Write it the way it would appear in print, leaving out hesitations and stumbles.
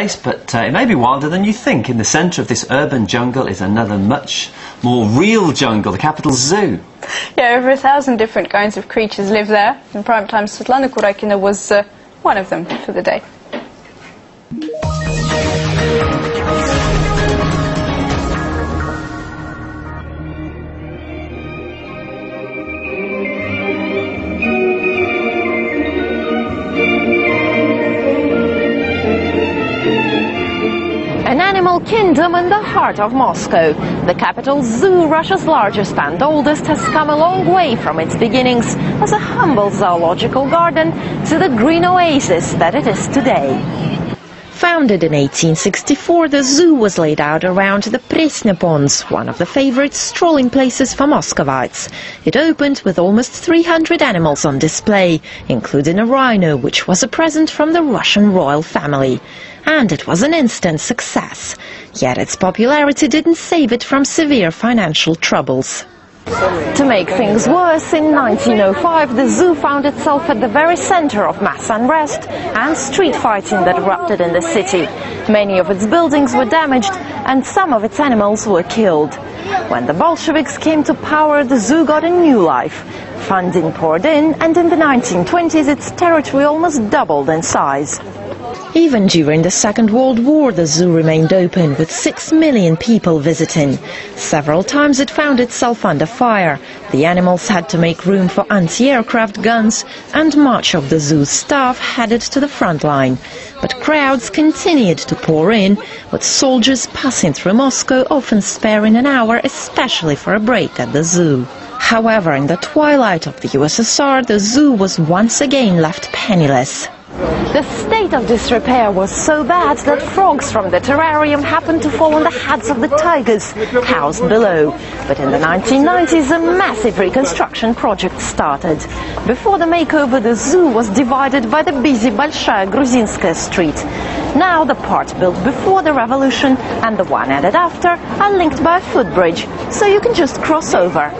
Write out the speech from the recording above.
place, but it may be wilder than you think. In the centre of this urban jungle is another much more real jungle, the capital zoo. Yeah, over 1,000 different kinds of creatures live there. In prime time, Svetlana Kurakina was one of them for the day. An animal kingdom in the heart of Moscow. The capital zoo, Russia's largest and oldest, has come a long way from its beginnings as a humble zoological garden to the green oasis that it is today. Founded in 1864, the zoo was laid out around the Presnya Ponds, one of the favorite strolling places for Muscovites. It opened with almost 300 animals on display, including a rhino, which was a present from the Russian royal family. And it was an instant success. Yet its popularity didn't save it from severe financial troubles. To make things worse, in 1905 the zoo found itself at the very center of mass unrest and street fighting that erupted in the city. Many of its buildings were damaged and some of its animals were killed. When the Bolsheviks came to power, the zoo got a new life. Funding poured in, and in the 1920s its territory almost doubled in size. Even during the Second World War, the zoo remained open, with 6 million people visiting. Several times it found itself under fire. The animals had to make room for anti-aircraft guns, and much of the zoo's staff headed to the front line. But crowds continued to pour in, with soldiers passing through Moscow often sparing an hour, especially for a break at the zoo. However, in the twilight of the USSR, the zoo was once again left penniless. The state of disrepair was so bad that frogs from the terrarium happened to fall on the heads of the tigers housed below. But in the 1990s, a massive reconstruction project started. Before the makeover, the zoo was divided by the busy Bolshaya Gruzinskaya street. Now the part built before the revolution and the one added after are linked by a footbridge, so you can just cross over.